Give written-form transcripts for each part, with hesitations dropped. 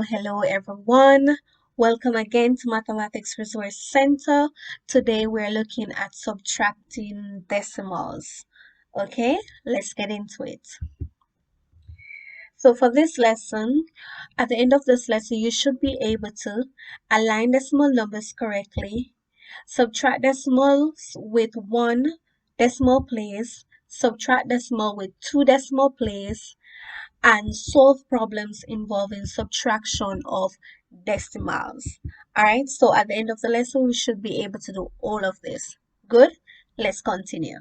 Hello, everyone. Welcome again to Mathematics Resource Center. Today we're looking at subtracting decimals. Okay, let's get into it. So for this lesson, at the end of this lesson, you should be able to align decimal numbers correctly, subtract decimals with one decimal place, subtract decimal with two decimal place, and solve problems involving subtraction of decimals. All right, so at the end of the lesson, we should be able to do all of this. Good, let's continue.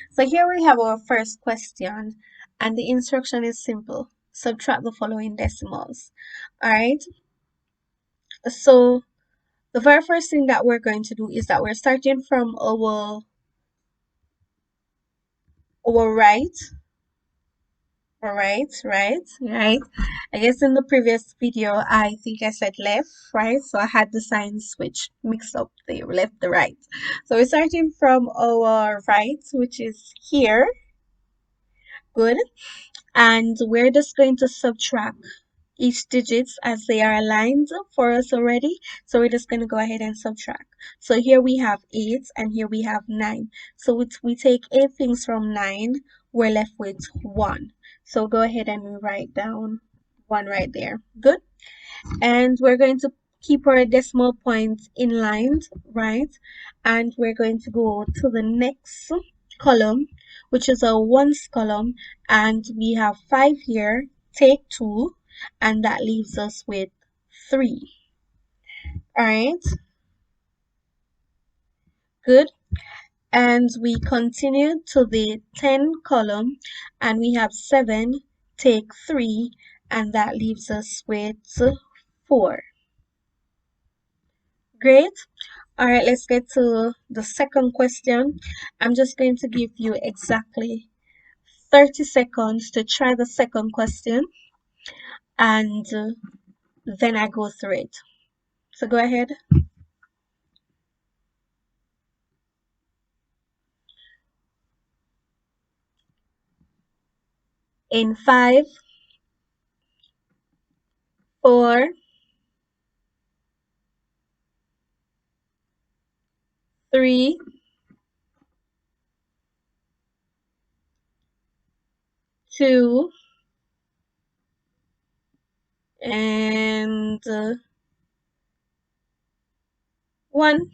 So here we have our first question, and the instruction is simple. Subtract the following decimals. All right, so the very first thing that we're going to do is that we're starting from our right. Right. I guess in the previous video, I think I said left, right? So I had the sign switch mixed up the left, the right. So we're starting from our right, which is here. Good. And we're just going to subtract each digits as they are aligned for us already. So we're just going to go ahead and subtract. So here we have 8 and here we have 9. So we take 8 things from 9, we're left with 1. So go ahead and write down 1 right there. Good. And we're going to keep our decimal points in line, right? And we're going to go to the next column, which is a ones column, and we have 5 here. Take 2, and that leaves us with 3. All right, good. And we continue to the 10 column, and we have 7, take 3, and that leaves us with 4. Great. All right, let's get to the second question. I'm just going to give you exactly 30 seconds to try the second question, and then I go through it. So go ahead. In 5, 4, 3, 2, and 1.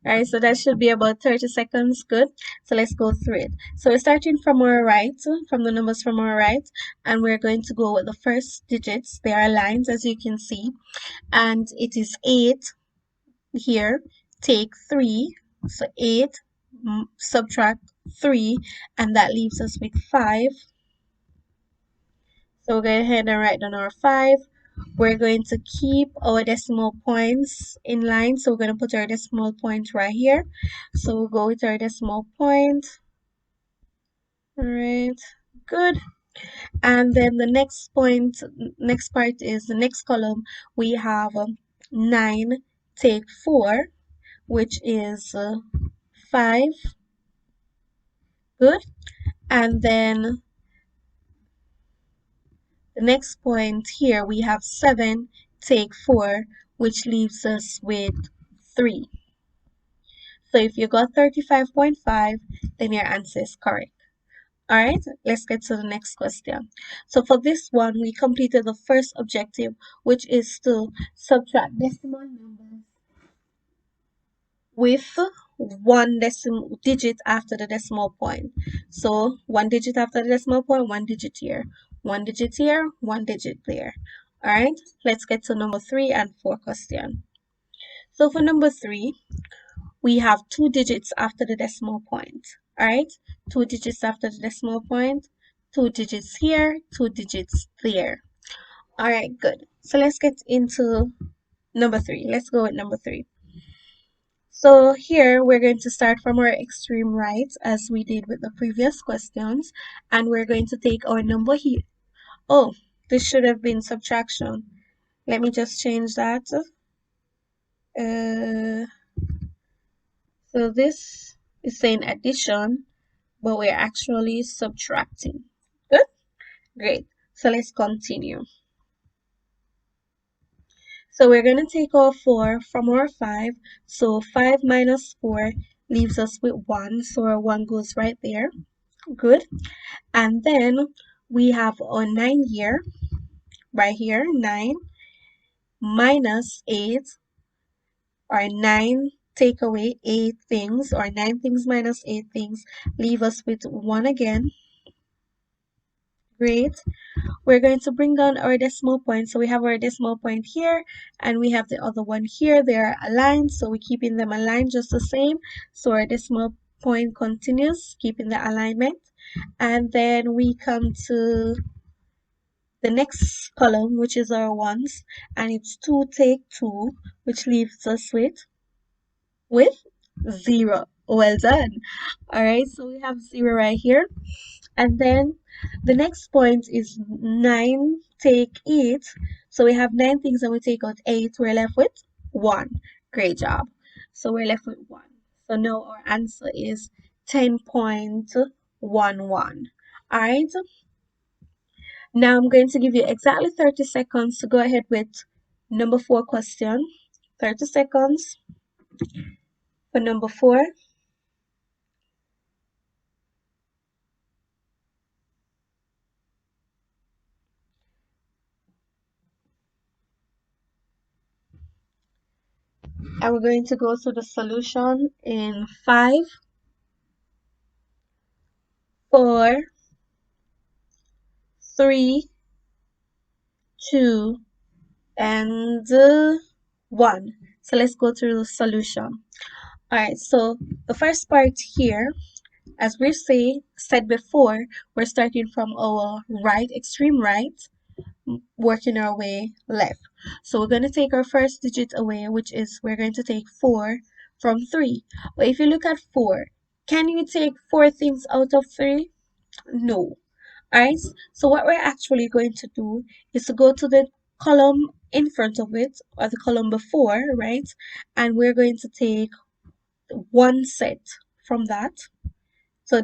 Right, so that should be about 30 seconds. Good. So let's go through it. So we're starting from our right, from the numbers from our right, and we're going to go with the first digits. They are lines, as you can see, and it is 8 here. Take 3, so 8, subtract 3, and that leaves us with 5. So we'll go ahead and write down our 5. We're going to keep our decimal points in line. So we're going to put our decimal point right here. So we'll go with our decimal point. All right, good. And then the next part is the next column. We have 9, take 4, which is 5. Good. And then the next point here, we have 7, take 4, which leaves us with 3. So if you got 35.5, then your answer is correct. All right, let's get to the next question. So for this one, we completed the first objective, which is to subtract decimal numbers with one decimal digit after the decimal point. So one digit after the decimal point, one digit here, one digit here, one digit there. All right, let's get to number 3 and 4 question. So for number 3, we have 2 digits after the decimal point. All right, 2 digits after the decimal point, 2 digits here, 2 digits there. All right, good. So let's get into number three. Let's go with number three. So here we're going to start from our extreme right as we did with the previous questions, and we're going to take our number here. Oh, this should have been subtraction. Let me just change that. So this is saying addition, but we're actually subtracting. Good? Great. So let's continue. So we're going to take our 4 from our 5. So 5 minus 4 leaves us with 1. So our 1 goes right there. Good. And then we have our 9 here, right here, 9 minus 8, or 9 take away 8 things, or 9 things minus 8 things, leave us with 1 again. Great. We're going to bring down our decimal point. So we have our decimal point here, and we have the other one here. They are aligned, so we're keeping them aligned just the same. So our decimal point continues, keeping the alignment. And then we come to the next column, which is our ones, and it's 2 take 2, which leaves us with 0. Well done. All right, so we have 0 right here. And then the next point is 9 take 8. So we have 9 things and we take out 8. We're left with 1. Great job. So we're left with 1. So now our answer is 10.11. All right. Now I'm going to give you exactly 30 seconds to go ahead with number 4 question. 30 seconds for number 4. And we're going to go through the solution in 5, 4, 3, 2, and 1. So let's go through the solution. All right, so the first part here, as we said before, we're starting from our right, extreme right, working our way left. So we're going to take our first digit away, which is we're going to take 4 from 3. But if you look at 4, can you take 4 things out of 3? No. Alright, so what we're actually going to do is to go to the column in front of it, or the column before, right? And we're going to take one set from that. So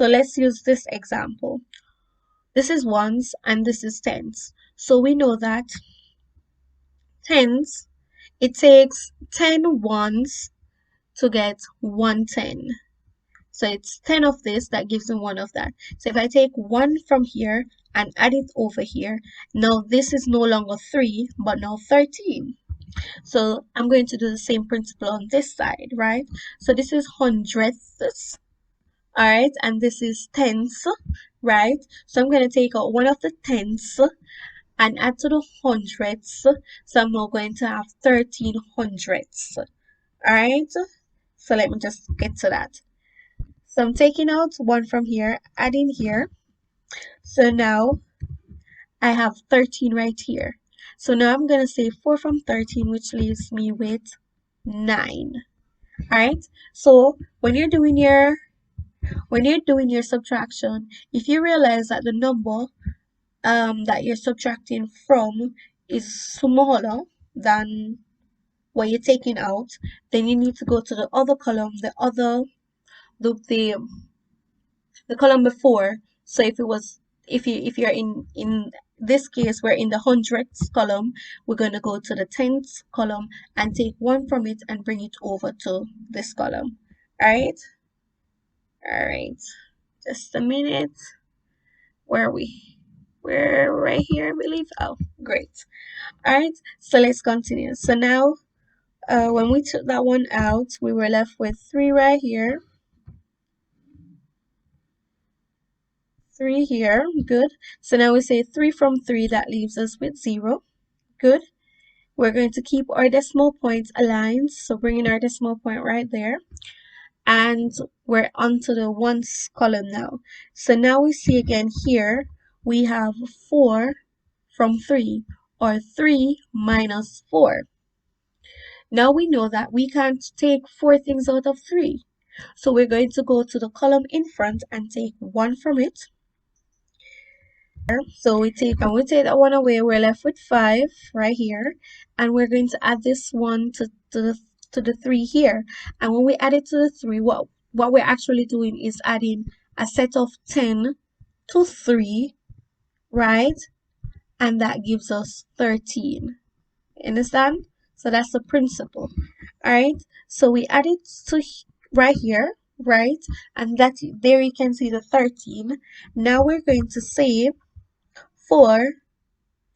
let's use this example. This is ones and this is tens. So we know that tens, it takes 10 ones to get 110. So it's 10 of this that gives me 1 of that. So if I take 1 from here and add it over here, now this is no longer 3, but now 13. So I'm going to do the same principle on this side, right? So this is hundredths, all right? And this is tenths, right? So I'm going to take out 1 of the tenths and add to the hundredths. So I'm now going to have 13 hundredths, all right? So let me just get to that. So I'm taking out 1 from here, adding here. So now I have 13 right here. So now I'm going to say 4 from 13, which leaves me with 9. All right. So when you're doing your subtraction, if you realize that the number that you're subtracting from is smaller than what you're taking out, then you need to go to the other column, the column before. So if you're in this case, we're in the hundredths column, we're going to go to the tenths column and take 1 from it and bring it over to this column. All right, just a minute. Where are we? We're right here, I believe. Oh, great. All right, so let's continue. So now when we took that one out, we were left with 3 right here, 3 here. Good. So now we say 3 from 3, that leaves us with 0. Good. We're going to keep our decimal points aligned. So bringing our decimal point right there. And we're onto the ones column now. So now we see again here, we have 4 from 3, or 3 minus 4. Now we know that we can't take 4 things out of 3. So we're going to go to the column in front and take 1 from it. So we take that one away, we're left with 5 right here. And we're going to add this one to the 3 here. And when we add it to the 3, what we're actually doing is adding a set of 10 to 3, right? And that gives us 13. Understand? So that's the principle. All right. So we add it to right here, right? And that there you can see the 13. Now we're going to save 4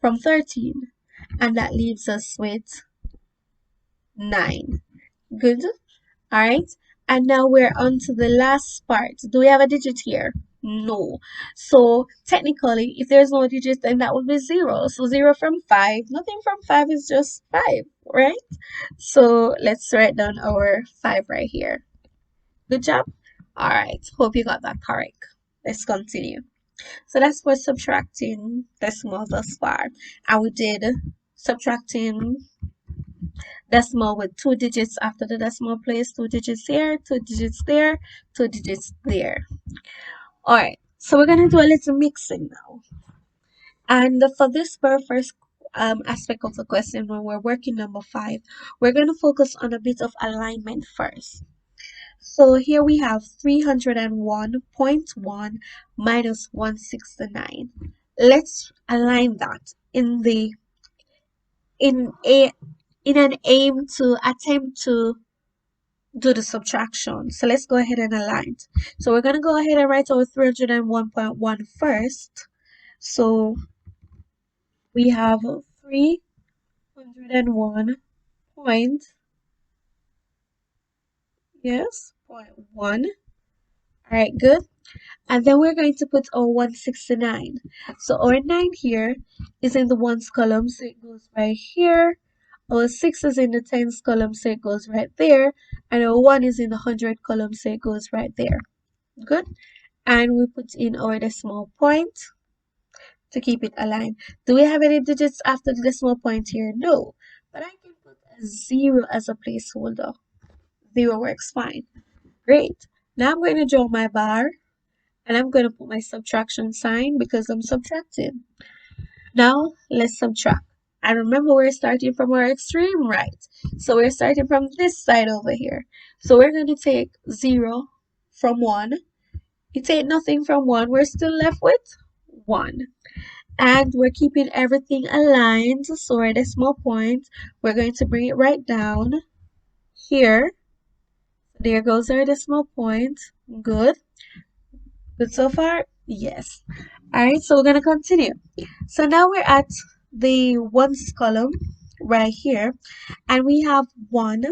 from 13, and that leaves us with 9. Good. All right. And now we're on to the last part. Do we have a digit here? No. So technically, if there's no digit, then that would be 0. So 0 from 5, nothing from 5 is just 5, right? So let's write down our 5 right here. Good job. All right. Hope you got that correct. Let's continue. So that's for subtracting decimal thus far. And we did subtracting decimal with 2 digits after the decimal place, 2 digits here, 2 digits there, 2 digits there. All right, so we're going to do a little mixing now. And for this very first aspect of the question, when we're working number 5, we're going to focus on a bit of alignment first. So here we have 301.1 minus 169. Let's align that in an aim to attempt to do the subtraction. So let's go ahead and align. So we're going to go ahead and write our 301.1 first. So we have 301 point, yes, 0.1. All right, good. And then we're going to put our 169. So our 9 here is in the ones column, so it goes right here. Our 6 is in the tens column, so it goes right there. And our 1 is in the 100 column, so it goes right there. Good. And we put in our decimal point to keep it aligned. Do we have any digits after the decimal point here? No. But I can put a 0 as a placeholder. 0 works fine. Great. Now I'm going to draw my bar. And I'm going to put my subtraction sign because I'm subtracting. Now, let's subtract. And remember, we're starting from our extreme right. So we're starting from this side over here. So we're going to take 0 from 1. You take nothing from 1. We're still left with 1. And we're keeping everything aligned. So our decimal point, we're going to bring it right down here. There goes our decimal point. Good. Good so far? Yes. Alright, so we're going to continue. So now we're at the ones column right here, and we have 1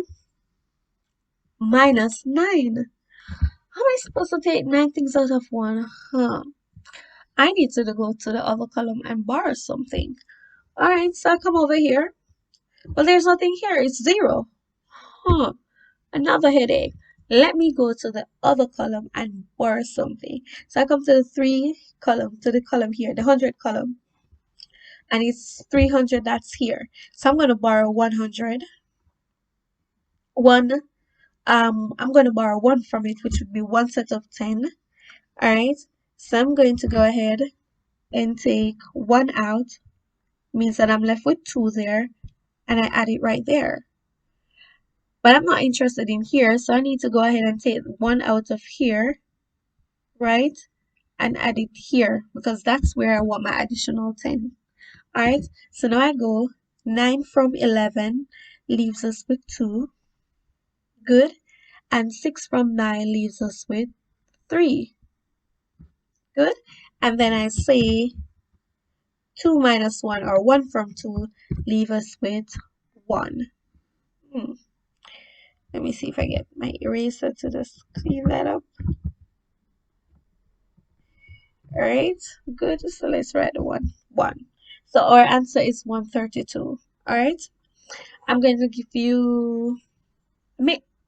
minus 9. How am I supposed to take 9 things out of 1? I need to go to the other column and borrow something. Alright, so I come over here. Well, there's nothing here. It's 0. Another headache. Let me go to the other column and borrow something. So I come to the 3 column, to the column here, the 100 column. And it's 300 that's here. So I'm going to borrow 100. I'm going to borrow 1 from it, which would be 1 set of 10. Alright, so I'm going to go ahead and take 1 out. Means that I'm left with 2 there. And I add it right there. But I'm not interested in here, so I need to go ahead and take 1 out of here, right? And add it here, because that's where I want my additional 10. Alright, so now I go 9 from 11 leaves us with 2. Good. And 6 from 9 leaves us with 3. Good. And then I say 2 minus 1, or 1 from 2, leave us with 1. Let me see if I get my eraser to just clean that up. Alright, good. So let's write the 1. So our answer is 132. Alright. I'm going to give you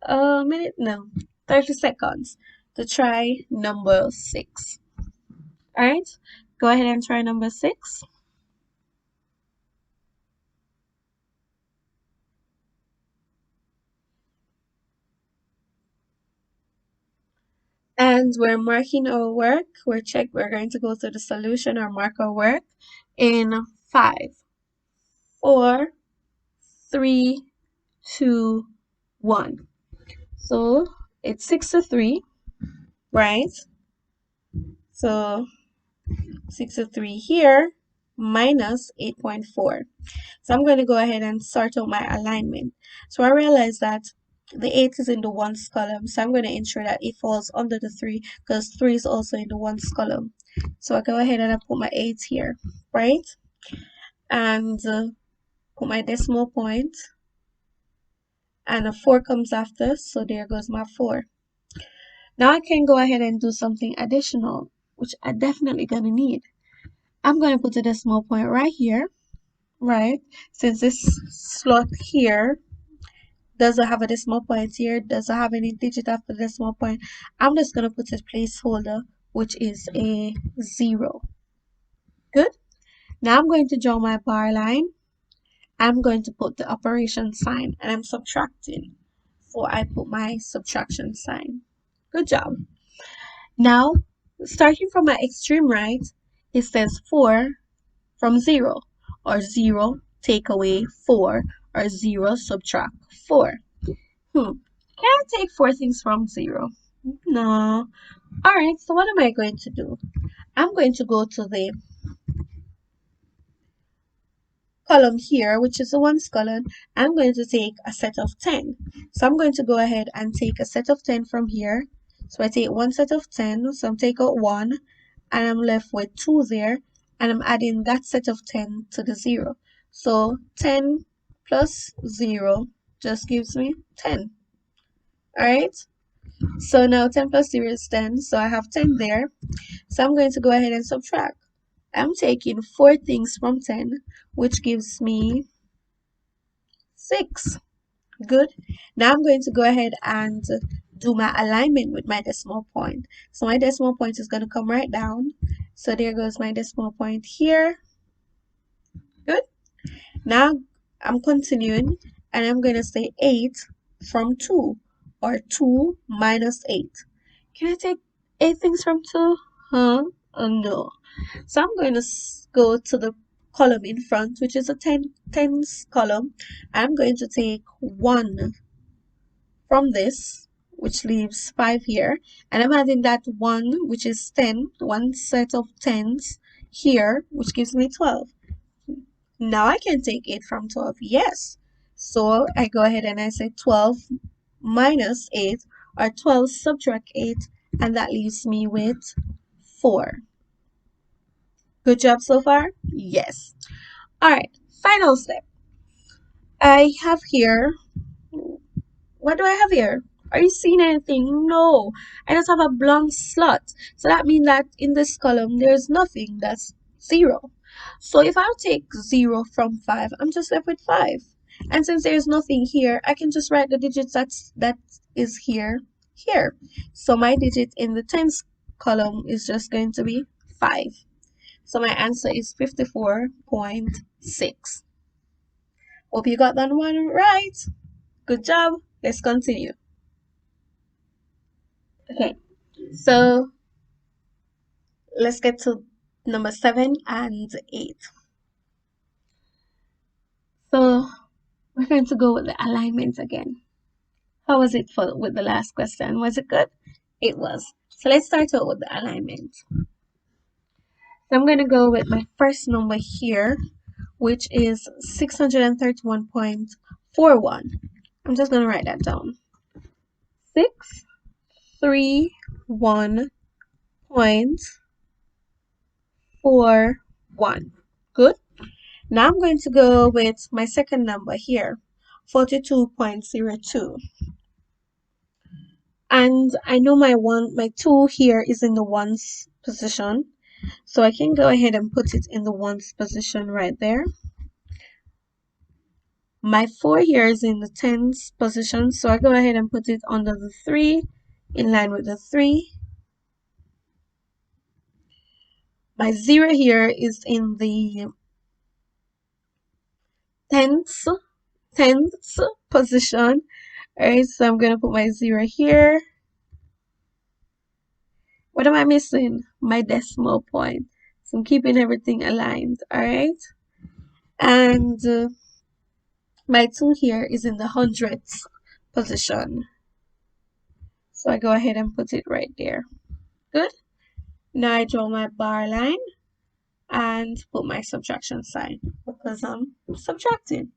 a minute, no, 30 seconds to try number 6. All right, go ahead and try number 6. And we're marking our work. We're going to go to the solution or mark our work in 5, 4, 3, 2, 1. So it's 6 to 3, right? So 6 to 3 here minus 8.4. So I'm going to go ahead and sort out my alignment. So I realize that the 8 is in the ones column. So I'm going to ensure that it falls under the 3 because 3 is also in the ones column. So I go ahead and I put my 8 here, right? And put my decimal point. And a 4 comes after. So there goes my 4. Now I can go ahead and do something additional, which I definitely going to need. I'm going to put a decimal point right here, right? Since this slot here doesn't have a decimal point here, doesn't have any digit after the decimal point, I'm just going to put a placeholder, which is a 0. Good. Now I'm going to draw my bar line. I'm going to put the operation sign and I'm subtracting. So I put my subtraction sign. Good job. Now, starting from my extreme right, it says 4 from 0, or 0 take away 4, or 0 subtract 4. Can I take 4 things from 0? No. Alright, so what am I going to do? I'm going to go to the column here, which is the ones column. I'm going to take a set of 10. So I'm going to go ahead and take a set of 10 from here. So I take one set of 10, so I'm take out 1, and I'm left with 2 there, and I'm adding that set of 10 to the 0. So 10 plus 0 just gives me 10. Alright, so now 10 plus 0 is 10, so I have 10 there. So I'm going to go ahead and subtract. I'm taking 4 things from 10, which gives me 6. Good. Now I'm going to go ahead and do my alignment with my decimal point. So my decimal point is going to come right down. So there goes my decimal point here. Good. Now I'm continuing and I'm going to say 8 from 2, or 2 minus 8. Can I take 8 things from 2? Oh, no. So I'm going to go to the column in front, which is a tens column. I'm going to take 1 from this, which leaves 5 here, and I'm adding that 1, which is 10, one set of tens here, which gives me 12. Now I can take 8 from 12, yes. So I go ahead and I say 12 minus 8, or 12 subtract 8, and that leaves me with 4. Good job so far? Yes. All right, final step. I have here, what do I have here? Are you seeing anything? No, I just have a blank slot. So that means that in this column, there's nothing. That's 0. So if I take 0 from 5, I'm just left with 5. And since there's nothing here, I can just write the digits that is here. So my digit in the tens column is just going to be 5. So my answer is 54.6. Hope you got that one right. Good job. Let's continue. Okay, so let's get to number 7 and 8. So we're going to go with the alignment again. How was it with the last question? Was it good? It was. So let's start out with the alignment. So I'm going to go with my first number here, which is 631.41. I'm just going to write that down. 631.41. Good. Now I'm going to go with my second number here, 42.02. And I know my 2 here is in the ones position. So I can go ahead and put it in the ones position right there. My 4 here is in the tens position, so I go ahead and put it under the 3, in line with the 3. My 0 here is in the tenths, tenths position. Alright, so I'm going to put my 0 here. What am I missing? My decimal point. So I'm keeping everything aligned, alright? And my 2 here is in the hundredths position. So I go ahead and put it right there. Good. Now I draw my bar line and put my subtraction sign because I'm subtracting.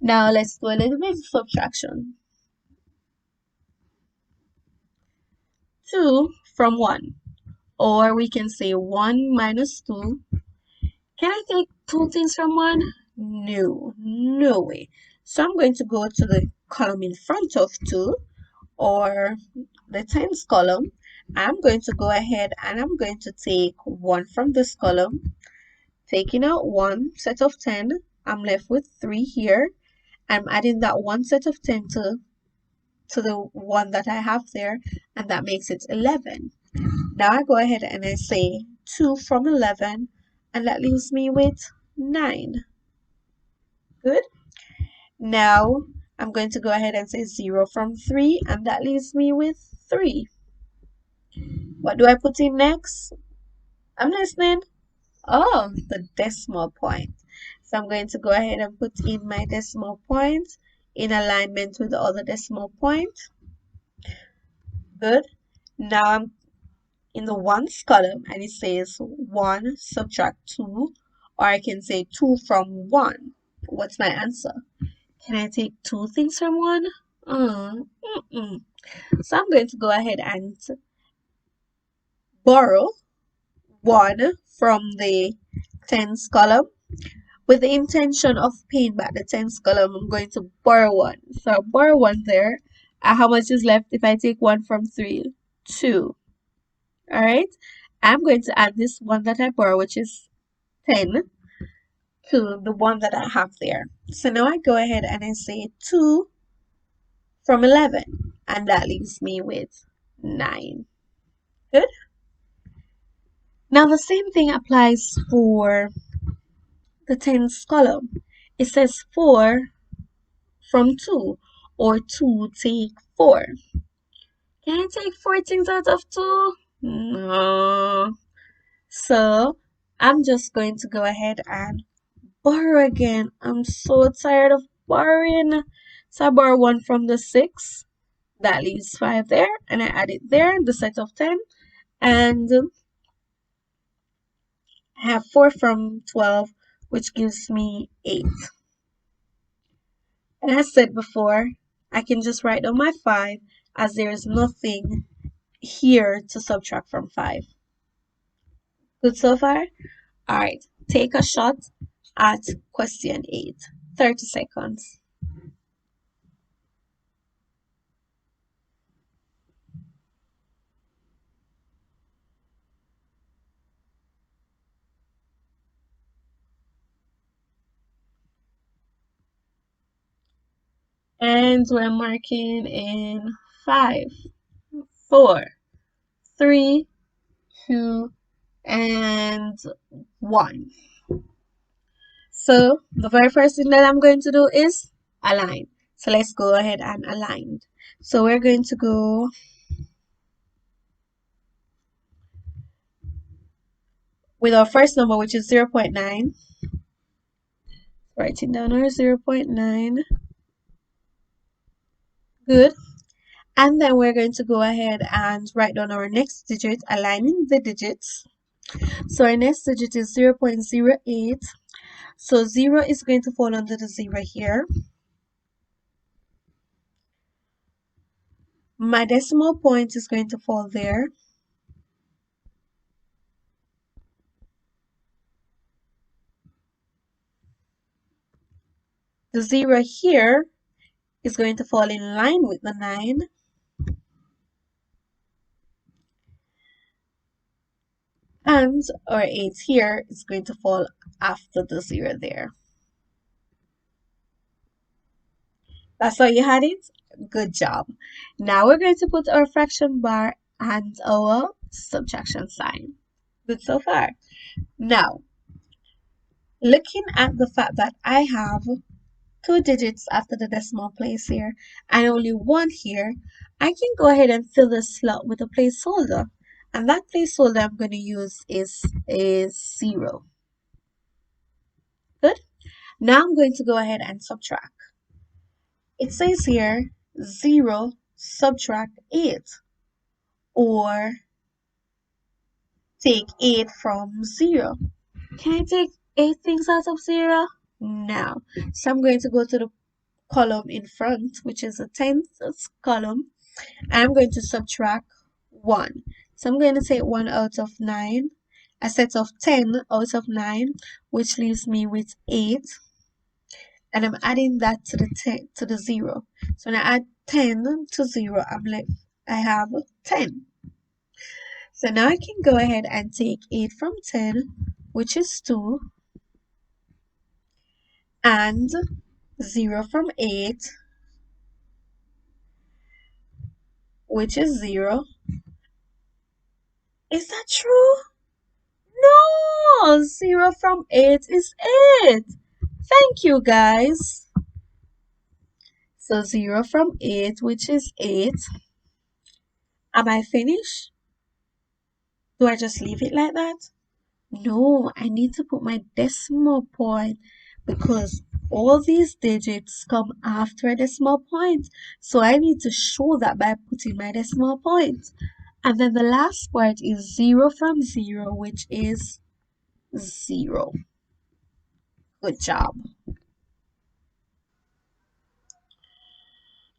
Now let's do a little bit of subtraction. 2 from 1. Or we can say 1 minus 2. Can I take two things from 1? No, no way. So I'm going to go to the column in front of 2, or the tens column. I'm going to go ahead and I'm going to take 1 from this column. Taking out 1 set of 10, I'm left with 3 here. I'm adding that 1 set of 10 to the one that I have there, and that makes it 11. Now I go ahead and I say 2 from 11, and that leaves me with 9. Good. Now I'm going to go ahead and say 0 from 3, and that leaves me with 3. What do I put in next? I'm listening. Oh, the decimal point. So I'm going to go ahead and put in my decimal point in alignment with the other decimal point. Good. Now I'm in the ones column and it says 1 subtract 2, or I can say 2 from 1. What's my answer? Can I take two things from 1? So I'm going to go ahead and borrow 1 from the tens column. With the intention of paying back the tens column, I'm going to borrow 1. So I'll borrow 1 there. How much is left if I take 1 from 3? 2. Alright? I'm going to add this one that I borrow, which is 10, to the one that I have there. So now I go ahead and I say 2 from 11, and that leaves me with 9. Good? Now the same thing applies for the tens column. It says 4 from 2, or 2 take 4. Can I take 4 things out of 2? No. So I'm just going to go ahead and borrow again. I'm so tired of borrowing. So I borrow 1 from the 6. That leaves 5 there, and I add it there, the set of 10. And I have 4 from 12, which gives me 8. And as said before, I can just write down my 5 as there is nothing here to subtract from 5. Good so far? Alright, take a shot at question 8. 30 seconds. And we're marking in 5, 4, 3, 2, and 1. So the very first thing that I'm going to do is align. So let's go ahead and align. So we're going to go with our first number, which is 0.9. Writing down our 0.9. Good. And then we're going to go ahead and write down our next digit, aligning the digits. So our next digit is 0.08. So 0 is going to fall under the 0 here. My decimal point is going to fall there. The 0 here is going to fall in line with the 9. And our 8 here is going to fall after the 0 there. That's how you had it? Good job. Now we're going to put our fraction bar and our subtraction sign. Good so far. Now, looking at the fact that I have two digits after the decimal place here and only one here, I can go ahead and fill the slot with a placeholder. And that placeholder I'm going to use is 0. Good. Now I'm going to go ahead and subtract. It says here 0 subtract 8, or take 8 from 0. Can I take 8 things out of 0? No. So I'm going to go to the column in front, which is the 10th column, and I'm going to subtract 1. So I'm going to take 1 out of 9, a set of 10 out of 9, which leaves me with 8. And I'm adding that to the 10 to the 0. So when I add 10 to 0, I have 10. So now I can go ahead and take 8 from 10, which is 2, and 0 from 8, which is 0. Is that true? No! 0 from 8 is 8. Thank you, guys. So 0 from 8, which is 8. Am I finished? Do I just leave it like that? No, I need to put my decimal point because all these digits come after a decimal point. So I need to show that by putting my decimal point. And then the last part is 0 from 0, which is 0. Good job.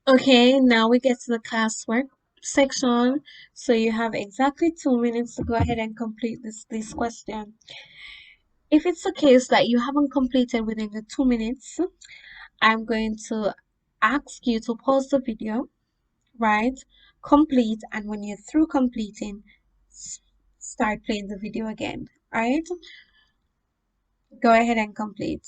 Okay, now we get to the classwork section. So you have exactly 2 minutes to go ahead and complete this question. If it's the case that you haven't completed within the 2 minutes, I'm going to ask you to pause the video, right? Complete, and when you're through completing, start playing the video again. All right? Go ahead and complete.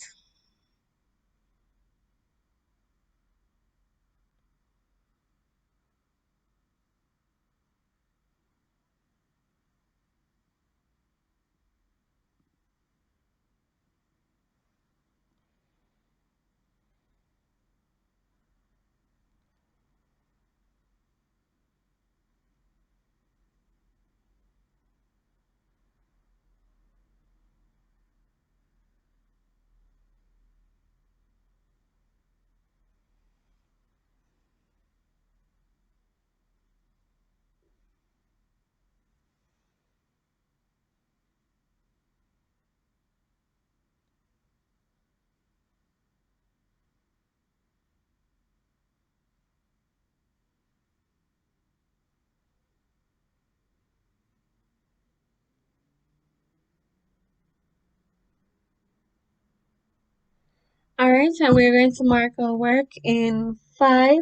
All right, and we're going to mark our work in 5,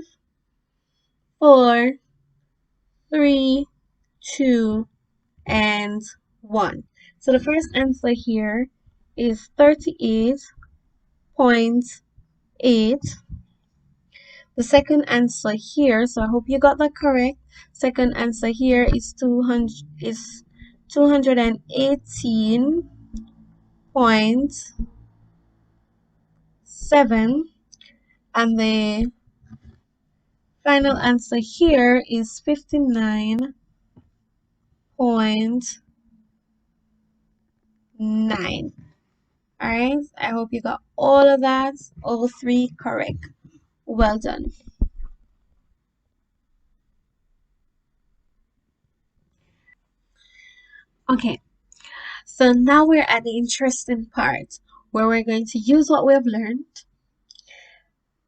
4, 3, 2, and 1. So the first answer here is 38.8. The second answer here, so I hope you got that correct. Second answer here is 218.7, and the final answer here is 59.9. All right, I hope you got all of that, all three correct. Well done. Okay, so now we're at the interesting part where we're going to use what we have learned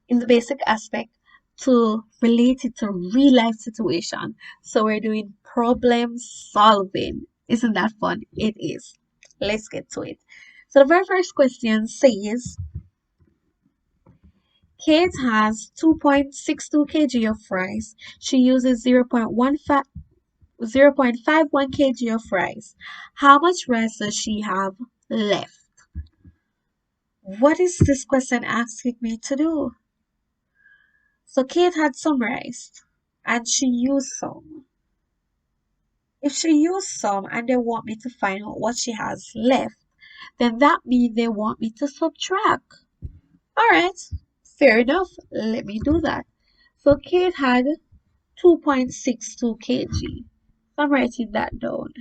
in the basic aspect to relate it to real life situation. So we're doing problem solving. Isn't that fun? It is. Let's get to it. So the very first question says Kate has 2.62 kg of rice. She uses 0.51 kg of rice. How much rice does she have left? What is this question asking me to do? So Kate had some rice and she used some. If she used some and they want me to find out what she has left, then that means they want me to subtract. Alright, fair enough. Let me do that. So Kate had 2.62 kg. I'm writing that down.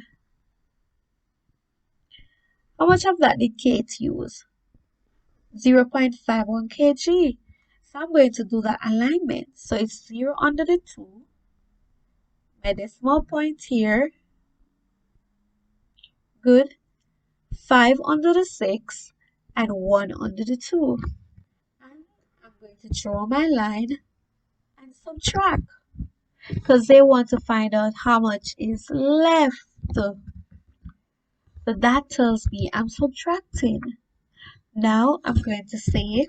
How much of that did Kate use? 0.51 kg. So I'm going to do that alignment. So it's 0 under the 2, my decimal point here. Good. 5 under the 6, and 1 under the 2. And I'm going to draw my line and subtract because they want to find out how much is left. So that tells me I'm subtracting. Now I'm going to say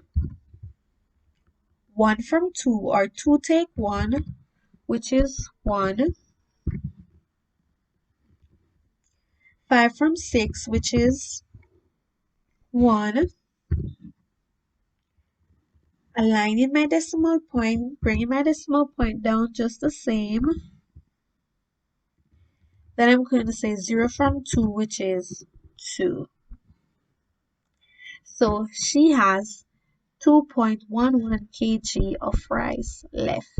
1 from 2, or 2 take 1, which is 1. 5 from 6, which is 1. Aligning my decimal point, bringing my decimal point down just the same. Then I'm going to say 0 from 2, which is 2. So she has 2.11 kg of rice left.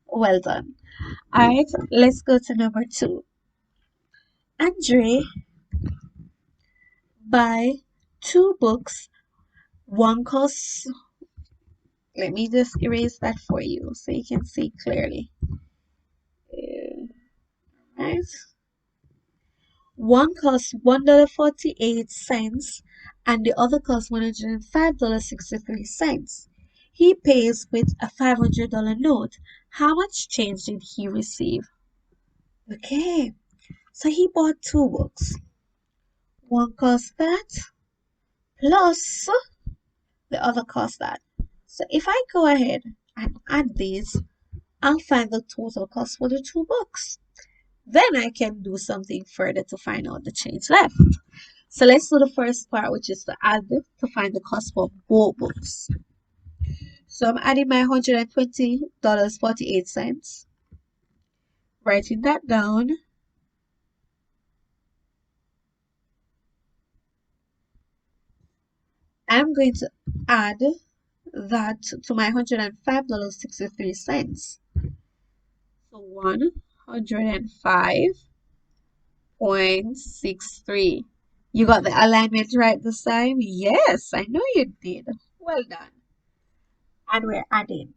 Well done. Alright, let's go to number 2. Andre buy 2 books. One costs, let me just erase that for you so you can see clearly. Right? One costs $1.48 and the other costs $105.63. He pays with a $500 note. How much change did he receive? Okay, so he bought 2 books. One cost that plus the other cost that. So if I go ahead and add these, I'll find the total cost for the 2 books. Then I can do something further to find out the change left. So let's do the first part, which is to add to find the cost for both books. So I'm adding my $120.48, writing that down. I'm going to add that to my $105.63. So 105.63. You got the alignment right this time? Yes, I know you did. Well done. And we're adding.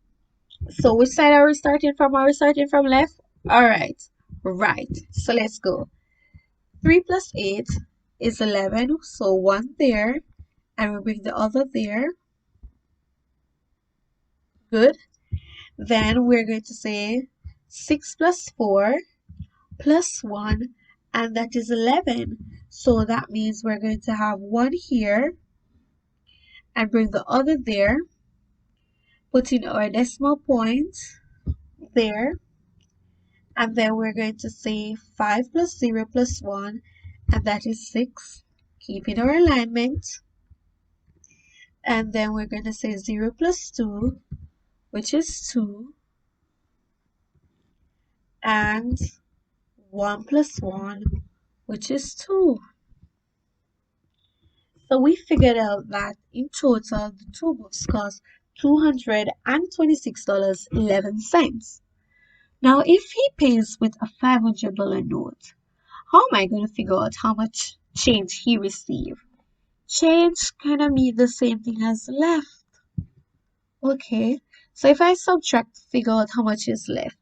So which side are we starting from? Are we starting from left? Alright. Right. So let's go. 3 plus 8 is 11. So 1 there. And we bring the other there. Good. Then we're going to say 6 plus 4 plus 1. And that is 11. So that means we're going to have 1 here. And bring the other there. Put in our decimal point there. And then we're going to say 5 plus 0 plus 1, and that is 6. Keeping our alignment. And then we're going to say 0 plus 2, which is 2. And 1 plus 1, which is 2. So we figured out that in total, the 2 books cost $226.11. Now, if he pays with a $500 note, how am I going to figure out how much change he received? Change kind of means the same thing as left. Okay, so if I subtract to figure out how much is left,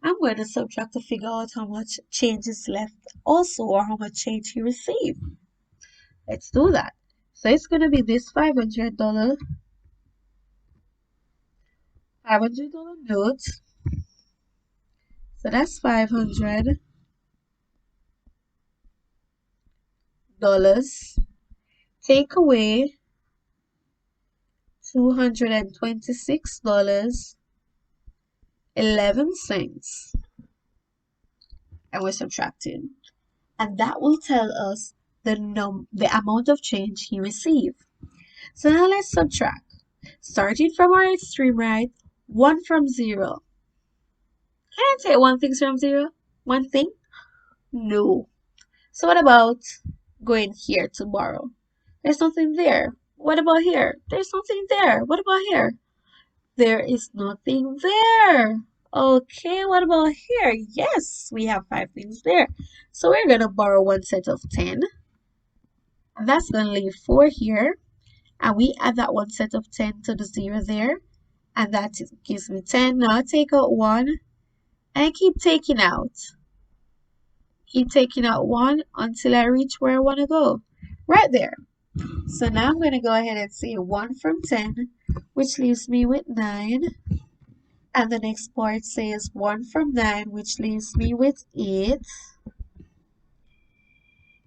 I'm going to subtract to figure out how much change is left also, or how much change he received. Let's do that. So it's going to be this $500 note. So that's $500. Take away $226.11. And we're subtracting. And that will tell us the amount of change he received. So now let's subtract. Starting from our extreme right, 1 from 0. Can I take one thing from 0? One thing? No. So what about going here to borrow? There's nothing there. What about here? There's nothing there. What about here? There is nothing there. Okay, what about here? Yes, we have 5 things there. So we're going to borrow one set of 10. And that's going to leave 4 here. And we add that one set of 10 to the 0 there. And that gives me 10. Now I take out 1 and I keep taking out. Keep taking out 1 until I reach where I want to go. Right there. So now I'm going to go ahead and say 1 from 10, which leaves me with 9. And the next part says 1 from 9, which leaves me with 8.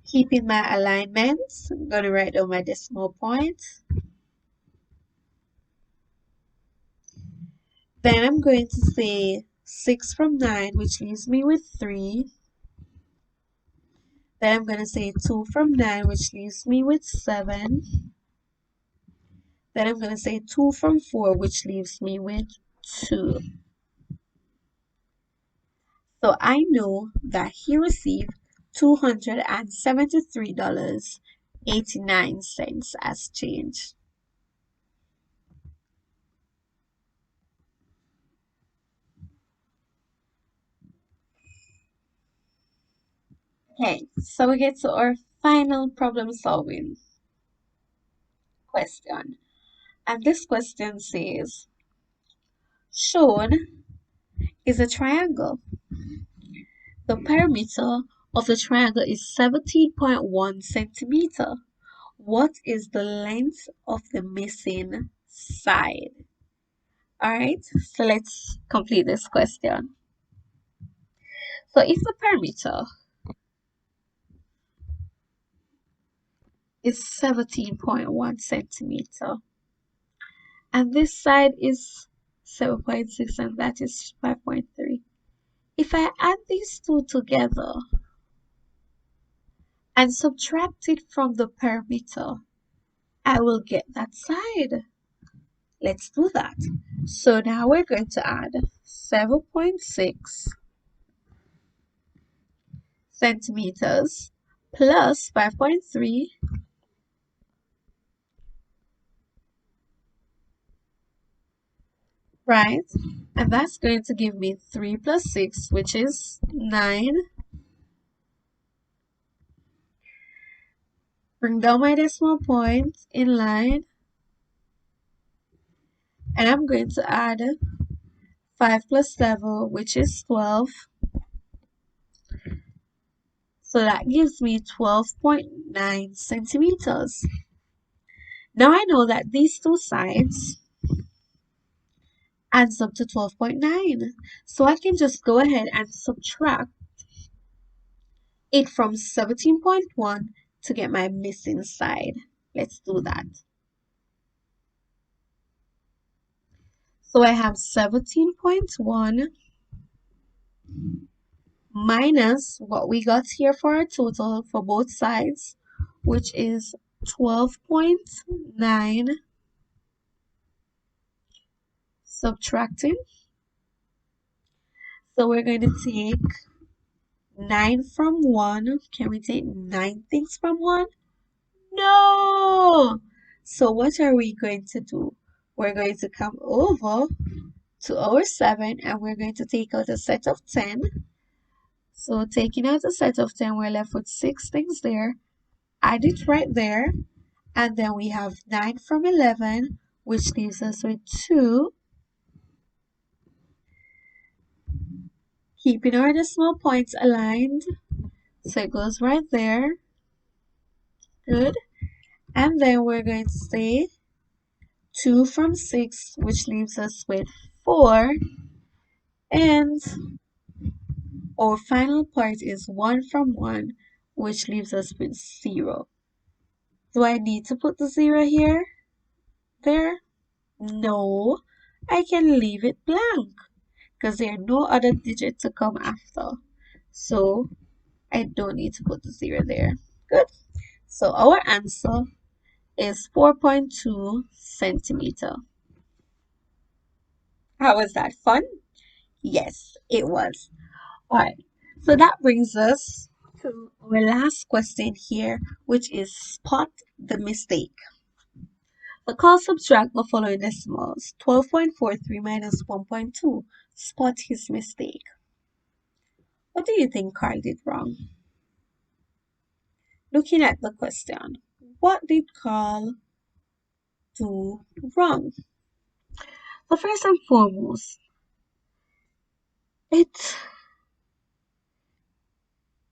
Keeping my alignments, I'm going to write down my decimal point. Then I'm going to say 6 from 9, which leaves me with 3. Then I'm going to say 2 from 9, which leaves me with 7. Then I'm going to say 2 from 4, which leaves me with 2. So I know that he received $273.89 as change. Okay, so we get to our final problem solving question. And this question says, shown is a triangle. The perimeter of the triangle is 17.1 centimeter. What is the length of the missing side? Alright, so let's complete this question. So if the perimeter is 17.1 centimeter and this side is 7.6 and that is 5.3, if I add these two together and subtract it from the perimeter, I will get that side. Let's do that. So now we're going to add 7.6 centimeters plus 5.3 right? And that's going to give me 3 plus 6, which is 9. Bring down my decimal point in line. And I'm going to add 5 plus 7, which is 12. So that gives me 12.9 centimeters. Now I know that these two sides adds up to 12.9. So I can just go ahead and subtract it from 17.1 to get my missing side. Let's do that. So I have 17.1 minus what we got here for our total for both sides, which is 12.9, subtracting. So we're going to take 9 from 1. Can we take 9 things from 1? No! So what are we going to do? We're going to come over to our 7 and we're going to take out a set of 10. So taking out a set of 10, we're left with 6 things there. Add it right there. And then we have 9 from 11, which leaves us with 2. Keeping our decimal points aligned. So it goes right there. Good. And then we're going to say 2 from 6, which leaves us with 4. And our final part is 1 from 1, which leaves us with 0. Do I need to put the 0 here? There? No. I can leave it blank because there are no other digit to come after. So I don't need to put the 0 there. Good. So our answer is 4.2 centimeter. How was that fun? Yes, it was. All right. So that brings us to our last question here, which is spot the mistake. The call subtract the following decimals 12.43 minus 1.2. Spot his mistake. What do you think Carl did wrong? Looking at the question, what did Carl do wrong? So first and foremost, it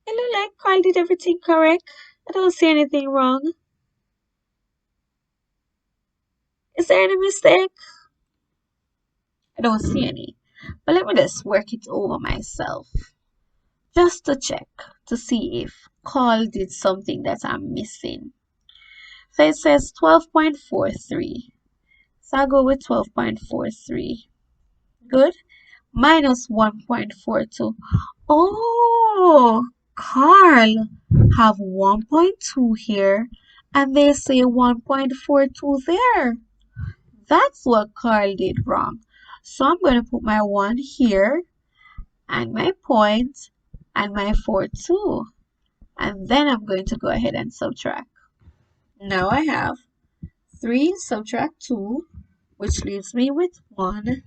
looked like Carl did everything correct. I don't see anything wrong. Is there any mistake? I don't see any. But let me just work it over myself. Just to check to see if Carl did something that I'm missing. So it says 12.43. So I'll go with 12.43. Good. Minus 1.42. Oh, Carl have 1.2 here and they say 1.42 there. That's what Carl did wrong. So I'm going to put my 1 here and my point and my 4.2. And then I'm going to go ahead and subtract. Now I have 3 subtract 2, which leaves me with 1.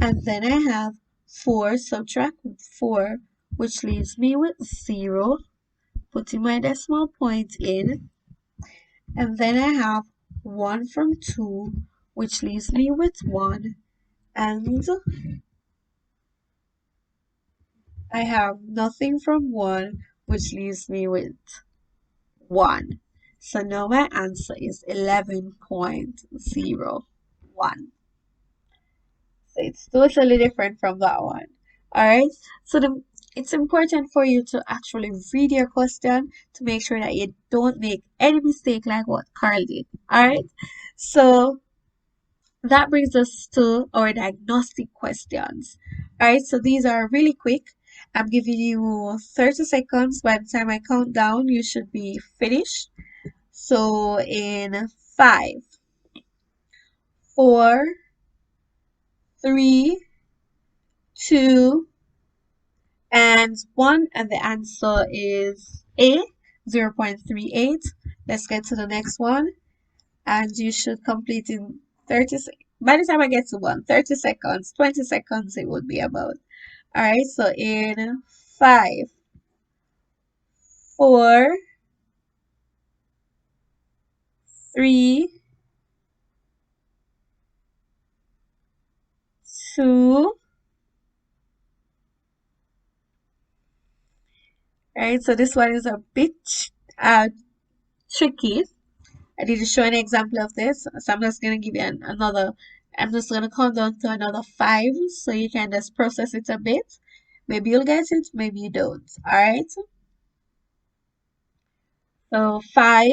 And then I have 4 subtract 4, which leaves me with 0. Putting my decimal point in. And then I have 1 from 2, which leaves me with 1. And I have nothing from 1, which leaves me with 1. So now my answer is 11.01. So it's totally different from that one. Alright, so it's important for you to actually read your question to make sure that you don't make any mistake like what Carl did. Alright, so that brings us to our diagnostic questions. Alright, so these are really quick. I'm giving you 30 seconds. By the time I count down, you should be finished. So in 5, 4, 3, 2, and 1, and the answer is A, 0.38. Let's get to the next one, and you should complete in 30 seconds. By the time I get to 30 seconds, 20 seconds it would be about. Alright, so in 5, 4, 3, 2, right? So this one is a bit tricky. I need to show an example of this. So I'm just going to give you another, I'm just going to count down to another 5 so you can just process it a bit. Maybe you'll get it, maybe you don't. Alright? So 5,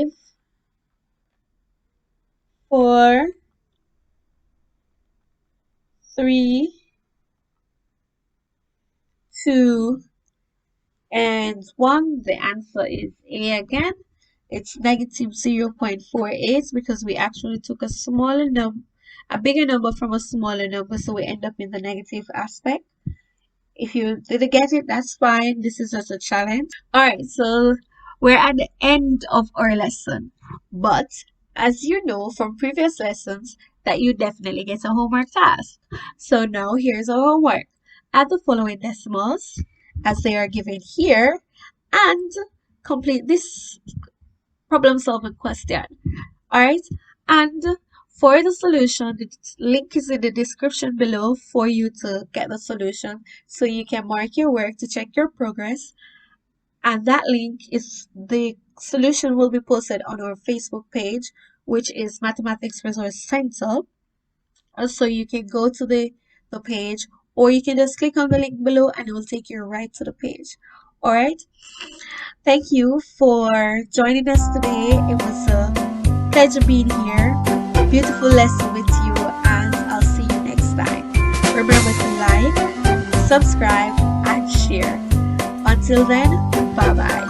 4, 3, 2, and 1. The answer is A again. It's negative 0.48 because we actually took a smaller number, a bigger number from a smaller number, so we end up in the negative aspect. If you didn't get it, that's fine. This is just a challenge. Alright, so we're at the end of our lesson. But as you know from previous lessons, that you definitely get a homework task. So now here's our homework. Add the following decimals as they are given here and complete this problem solving question. Alright, and for the solution, the link is in the description below for you to get the solution so you can mark your work to check your progress. And that link is the solution will be posted on our Facebook page, which is Mathematics Resource Center. So you can go to the page, or you can just click on the link below and it will take you right to the page. Alright, thank you for joining us today. It was a pleasure being here. Beautiful lesson with you, and I'll see you next time. Remember to like, subscribe, and share. Until then, bye bye.